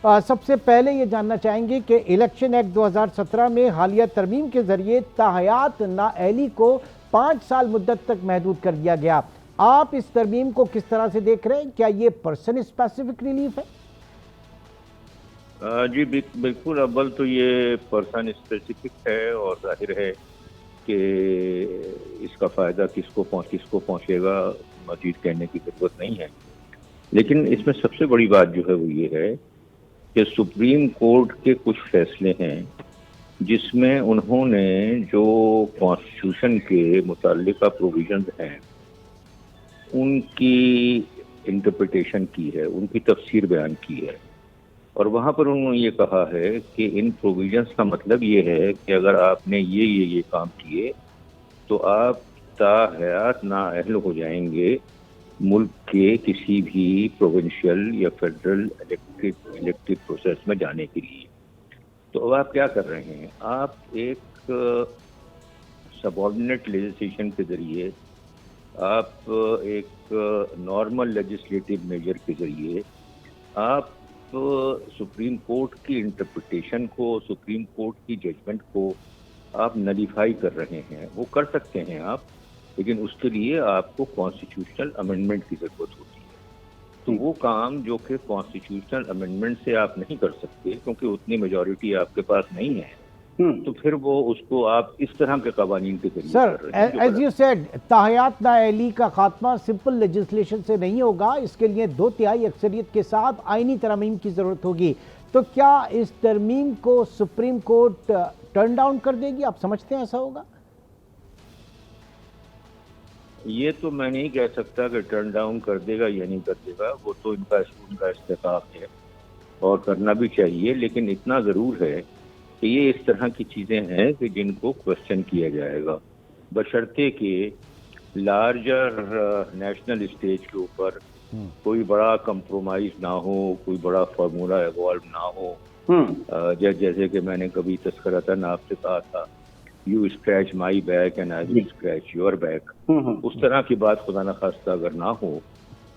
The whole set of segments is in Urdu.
سب سے پہلے یہ جاننا چاہیں گے کہ الیکشن ایکٹ 2017 میں حالیہ ترمیم کے ذریعے تاحیات نااہلی کو 5 سال مدت تک محدود کر دیا گیا. آپ اس ترمیم کو کس طرح سے دیکھ رہے ہیں؟ کیا یہ پرسن اسپیسیفک ریلیف ہے؟ جی بالکل. اول تو یہ پرسن اسپیسیفک ہے اور ظاہر ہے کہ اس کا فائدہ کس کو پہنچے گا مزید کہنے کی ضرورت نہیں ہے. لیکن اس میں سب سے بڑی بات جو ہے وہ یہ ہے کہ سپریم کورٹ کے کچھ فیصلے ہیں جس میں انہوں نے جو کانسٹیٹیوشن کے متعلقہ پروویژنز ہیں ان کی انٹرپریٹیشن کی ہے، ان کی تفسیر بیان کی ہے، اور وہاں پر انہوں نے یہ کہا ہے کہ ان پروویژنز کا مطلب یہ ہے کہ اگر آپ نے یہ کام کیے تو آپ تاحیات نااہل ہو جائیں گے ملک کے کسی بھی پروونشل یا فیڈرل الیکٹو پروسیس میں جانے کے لیے. تو اب آپ کیا کر رہے ہیں؟ آپ ایک سب آرڈینیٹ لیجسلیشن کے ذریعے، آپ ایک نارمل لیجسلیٹو میجر کے ذریعے آپ سپریم کورٹ کی انٹرپریٹیشن کو، سپریم کورٹ کی ججمنٹ کو آپ نلیفائی کر رہے ہیں. وہ کر سکتے ہیں آپ، لیکن اس کے لیے آپ کو کانسٹیٹیوشنل امینڈمنٹ کی ضرورت ہوتی ہے. تو وہ کام جو کہ کانسٹیٹیوشنل امینڈمنٹ سے آپ نہیں کر سکتے کیونکہ اتنی میجورٹی آپ کے پاس نہیں ہے، تو پھر وہ اس کو آپ اس طرح کے قوانین کے ذریعے کر رہے ہیں. سر ایز یو سیڈ، تاحیات نااہلی کا خاتمہ سمپل لیجسلیشن سے نہیں ہوگا، اس کے لیے 2/3 اکثریت کے ساتھ آئینی ترمیم کی ضرورت ہوگی. تو کیا اس ترمیم کو سپریم کورٹ ٹرن ڈاؤن کر دے گی؟ آپ سمجھتے ہیں ایسا ہوگا؟ یہ تو میں نہیں کہہ سکتا کہ ٹرن ڈاؤن کر دے گا یا نہیں کر دے گا، وہ تو ان کا استحقاق ہے اور کرنا بھی چاہیے. لیکن اتنا ضرور ہے کہ یہ اس طرح کی چیزیں ہیں کہ جن کو کوشچن کیا جائے گا، بشرطے کہ لارجر نیشنل اسٹیج کے اوپر کوئی بڑا کمپرومائز نہ ہو، کوئی بڑا فارمولا ایوالو نہ ہو. جیسے کہ میں نے کبھی تذکرتاً آپ سے کہا تھا، you scratch my back and I will scratch your back. اس طرح کی بات خدا نخواستہ اگر نہ ہو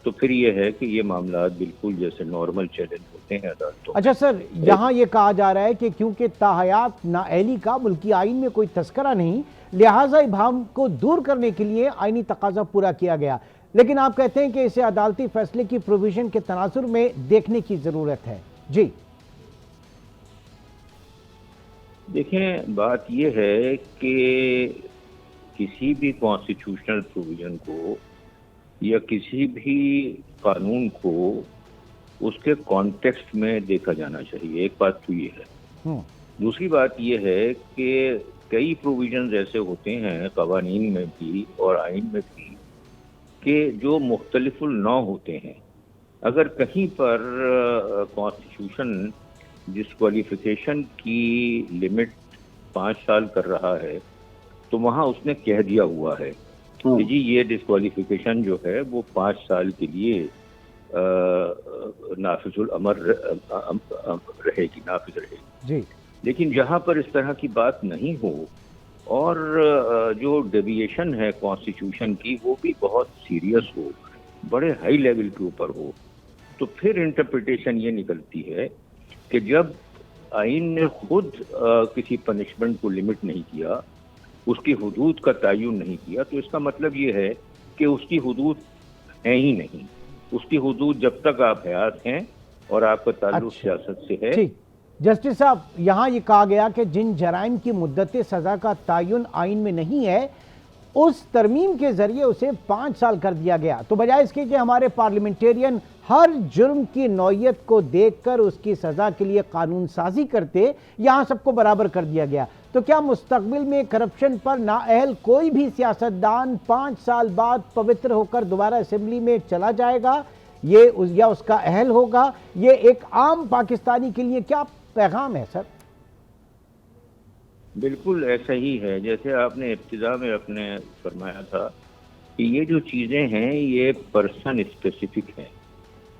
تو پھر یہ ہے کہ یہ معاملات بالکل جیسے نارمل چیلنج ہوتے ہیں عدالتوں. اچھا سر، یہاں یہ کہا جا رہا ہے کہ کیونکہ تاحیات نااہلی کا ملکی آئین میں کوئی تذکرہ نہیں، لہٰذا ابہام کو دور کرنے کے لیے آئینی تقاضا پورا کیا گیا. لیکن آپ کہتے ہیں کہ اسے عدالتی فیصلے کی پروویژن کے تناظر میں دیکھنے کی ضرورت ہے. جی دیکھیں، بات یہ ہے کہ کسی بھی کانسٹیٹیوشنل پروویژن کو یا کسی بھی قانون کو اس کے کانٹیکسٹ میں دیکھا جانا چاہیے. ایک بات تو یہ ہے. دوسری بات یہ ہے کہ کئی پروویژنز ایسے ہوتے ہیں قوانین میں بھی اور آئین میں بھی کہ جو مختلف النوع ہوتے ہیں. اگر کہیں پر کانسٹیٹیوشن ڈسکوالیفیکیشن کی لمٹ 5 سال کر رہا ہے تو وہاں اس نے کہہ دیا ہوا ہے کہ جی یہ ڈسکوالیفیکیشن جو ہے وہ 5 سال کے لیے نافذ الامر رہے گی. لیکن جہاں پر اس طرح کی بات نہیں ہو اور جو ڈیویشن ہے کانسٹیٹیوشن کی وہ بھی بہت سیریس ہو، بڑے ہائی لیول کے اوپر ہو، تو پھر انٹرپریٹیشن یہ نکلتی ہے کہ جب آئین نے خود کسی پنشمنٹ کو لمٹ نہیں کیا، اس کی حدود کا تعین نہیں کیا، تو اس کا مطلب یہ ہے کہ اس کی حدود ہیں ہی نہیں. اس کی حدود جب تک آپ حیات ہیں اور آپ کا تعلق سیاست سے ہے. جسٹس صاحب، یہاں یہ کہا گیا کہ جن جرائم کی مدت سزا کا تعین آئین میں نہیں ہے اس ترمیم کے ذریعے اسے 5 سال کر دیا گیا. تو بجائے اس کے کہ ہمارے پارلیمنٹیرین ہر جرم کی نوعیت کو دیکھ کر اس کی سزا کے لیے قانون سازی کرتے، یہاں سب کو برابر کر دیا گیا. تو کیا مستقبل میں کرپشن پر نااہل کوئی بھی سیاستدان 5 سال بعد پوتر ہو کر دوبارہ اسمبلی میں چلا جائے گا یا اس کا اہل ہوگا؟ یہ ایک عام پاکستانی کے لیے کیا پیغام ہے سر؟ بالکل ایسا ہی ہے جیسے آپ نے ابتدا میں اپنے فرمایا تھا کہ یہ جو چیزیں ہیں یہ پرسن اسپیسیفک ہیں.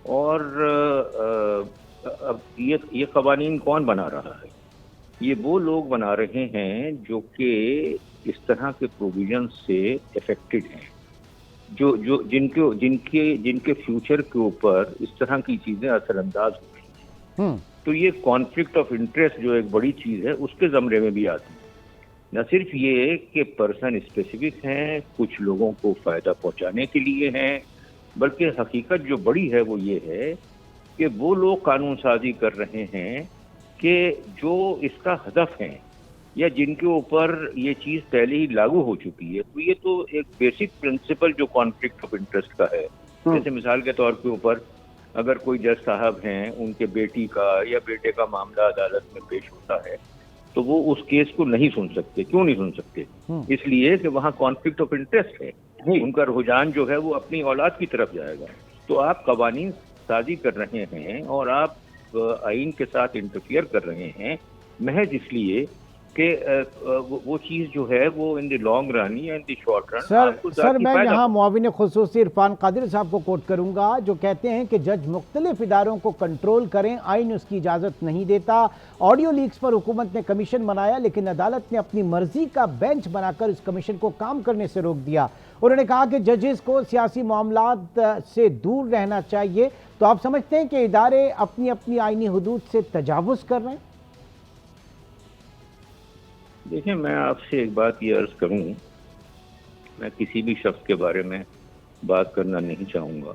اور اب یہ قوانین کون بنا رہا ہے؟ یہ وہ لوگ بنا رہے ہیں جو کہ اس طرح کے پروویژن سے افیکٹڈ ہیں، جن کے فیوچر کے اوپر اس طرح کی چیزیں اثر انداز ہو رہی ہیں. تو یہ کانفلکٹ آف انٹرسٹ جو ایک بڑی چیز ہے اس کے زمرے میں بھی آتی ہے. نہ صرف یہ کہ پرسن اسپیسیفک ہیں، کچھ لوگوں کو فائدہ پہنچانے کے لیے ہیں، بلکہ حقیقت جو بڑی ہے وہ یہ ہے کہ وہ لوگ قانون سازی کر رہے ہیں کہ جو اس کا ہدف ہیں یا جن کے اوپر یہ چیز پہلے ہی لاگو ہو چکی ہے. تو یہ تو ایک بیسک پرنسپل جو کانفلکٹ آف انٹرسٹ کا ہے. جیسے مثال کے طور کے اوپر اگر کوئی جج صاحب ہیں، ان کے بیٹی کا یا بیٹے کا معاملہ عدالت میں پیش ہوتا ہے تو وہ اس کیس کو نہیں سن سکتے. کیوں نہیں سن سکتے؟ اس لیے کہ وہاں کانفلکٹ آف انٹرسٹ ہے. ان کا رجحان جو ہے وہ اپنی اولاد کی طرف جائے گا. تو آپ قوانین سازی کر رہے ہیں اور آپ آئین کے ساتھ انٹرفیئر کر رہے ہیں محض اس لیے کہ وہ چیز جو ہے وہ ان دی لانگ رن یا ان دی شارٹ رن. سر میں یہاں معاون خصوصی عرفان قادری صاحب کو کوٹ کروں گا جو کہتے ہیں کہ جج مختلف اداروں کو کنٹرول کریں، آئین اس کی اجازت نہیں دیتا. آڈیو لیکس پر حکومت نے کمیشن بنایا لیکن عدالت نے اپنی مرضی کا بینچ بنا کر اس کمیشن کو کام کرنے سے روک دیا. انہوں نے کہا کہ ججز کو سیاسی معاملات سے دور رہنا چاہیے. تو آپ سمجھتے ہیں کہ ادارے اپنی اپنی آئینی حدود سے تجاوز کر رہے ہیں؟ دیکھیں، میں آپ سے ایک بات یہ عرض کروں، میں کسی بھی شخص کے بارے میں بات کرنا نہیں چاہوں گا.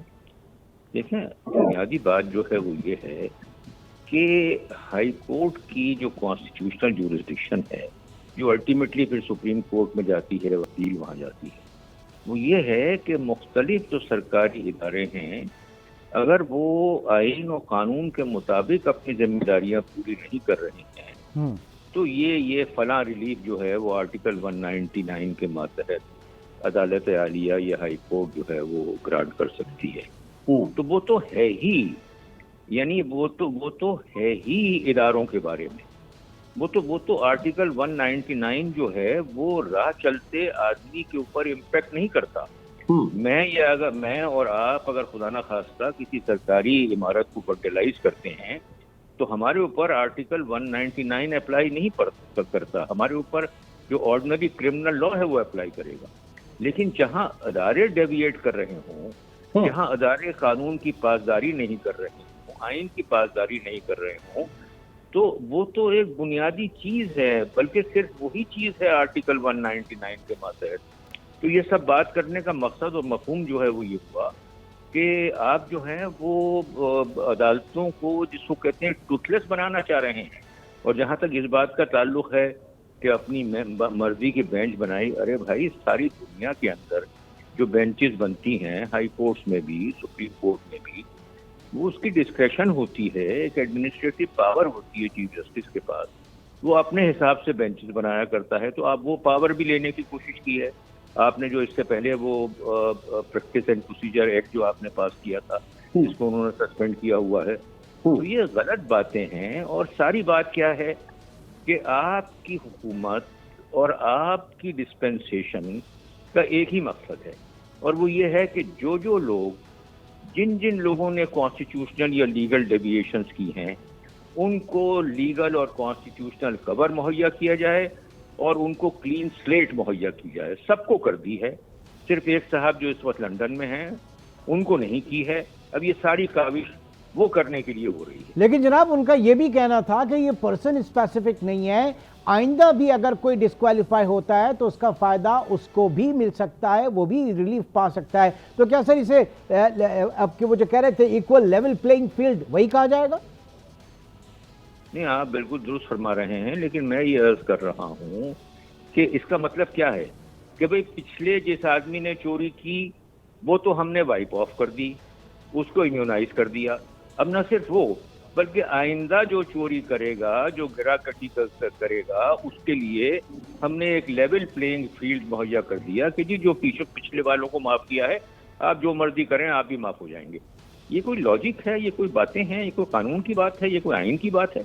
دیکھیں، بنیادی بات جو ہے وہ یہ ہے کہ ہائی کورٹ کی جو کانسٹیٹیوشنل جورسڈکشن ہے، جو الٹیمیٹلی پھر سپریم کورٹ میں جاتی ہے، وکیل وہاں جاتی ہے، وہ یہ ہے کہ مختلف جو سرکاری ادارے ہیں اگر وہ آئین و قانون کے مطابق اپنی ذمہ داریاں پوری نہیں کر رہے ہیں تو یہ فلاں ریلیف جو ہے وہ آرٹیکل 199 کے ماتحت عدالت عالیہ یا ہائی کورٹ جو ہے وہ گرانٹ کر سکتی ہے. تو وہ تو ہے ہی، یعنی وہ تو ہے ہی اداروں کے بارے میں. وہ تو آرٹیکل 199 جو ہے وہ راہ چلتے آدمی کے اوپر امپیکٹ نہیں کرتا. میں اور آپ اگر خدا نہ خواستہ کسی سرکاری عمارت کو ورٹیلائز کرتے ہیں تو ہمارے اوپر آرٹیکل 199 اپلائی نہیں کرتا. ہمارے اوپر جو آرڈنری کرمنل لا ہے وہ اپلائی کرے گا. لیکن جہاں ادارے ڈیویٹ کر رہے ہوں، جہاں ادارے قانون کی پاسداری نہیں کر رہے ہوں، آئین کی پاسداری نہیں کر رہے ہوں، تو وہ تو ایک بنیادی چیز ہے، بلکہ صرف وہی چیز ہے آرٹیکل 199 کے ماتحت. تو یہ سب بات کرنے کا مقصد اور مفہوم جو ہے وہ یہ ہوا کہ آپ جو ہیں وہ عدالتوں کو جس کو کہتے ہیں ٹوتھ لیس بنانا چاہ رہے ہیں. اور جہاں تک اس بات کا تعلق ہے کہ اپنی مرضی کی بینچ بنائی، ارے بھائی ساری دنیا کے اندر جو بینچز بنتی ہیں ہائی کورٹس میں بھی، سپریم کورٹ میں بھی، وہ اس کی ڈسکریشن ہوتی ہے، ایک ایڈمنسٹریٹو پاور ہوتی ہے چیف جسٹس کے پاس. وہ اپنے حساب سے بینچز بنایا کرتا ہے. تو آپ وہ پاور بھی لینے کی کوشش کی ہے. آپ نے جو اس سے پہلے وہ پریکٹس اینڈ پروسیجر ایکٹ جو آپ نے پاس کیا تھا، جس کو انہوں نے سسپینڈ کیا ہوا ہے. تو یہ غلط باتیں ہیں. اور ساری بات کیا ہے کہ آپ کی حکومت اور آپ کی ڈسپینسیشن کا ایک ہی مقصد ہے، اور وہ یہ ہے کہ جو لوگ جن لوگوں نے کانسٹیٹیوشنل یا لیگل ڈیویشنز کی ہیں ان کو لیگل اور کانسٹیٹیوشنل کور مہیا کیا جائے اور ان کو کلین سلیٹ مہیا کی جائے. سب کو کر دی ہے، صرف ایک صاحب جو اس وقت لندن میں ہیں ان کو نہیں کی ہے. اب یہ ساری کاوش وہ کرنے کے لیے ہو رہی ہے. لیکن جناب ان کا یہ بھی کہنا تھا کہ یہ پرسن اسپیسیفک نہیں ہے، آئندہ بھی اگر کوئی ڈسکوالیفائی ہوتا ہے تو اس کا فائدہ اس کو بھی مل سکتا ہے، وہ بھی ریلیف پا سکتا ہے. تو کیا سر اسے اب کہ وہ جو کہہ رہے تھے ایکول لیول پلینگ فیلڈ وہی کہا جائے گا؟ نہیں، آپ بالکل درست فرما رہے ہیں، لیکن میں یہ عرض کر رہا ہوں کہ اس کا مطلب کیا ہے کہ بھئی پچھلے جس آدمی نے چوری کی وہ تو ہم نے وائپ آف کر دی، اس کو امیونائز کر دیا. اب نہ صرف وہ بلکہ آئندہ جو چوری کرے گا، جو گرا کٹی کرے گا، اس کے لیے ہم نے ایک لیول پلینگ فیلڈ مہیا کر دیا کہ جی جو پچھلے والوں کو معاف کیا ہے آپ جو مرضی کریں آپ بھی معاف ہو جائیں گے. یہ کوئی لاجک ہے؟ یہ کوئی باتیں ہیں؟ یہ کوئی قانون کی بات ہے؟ یہ کوئی آئین کی بات ہے؟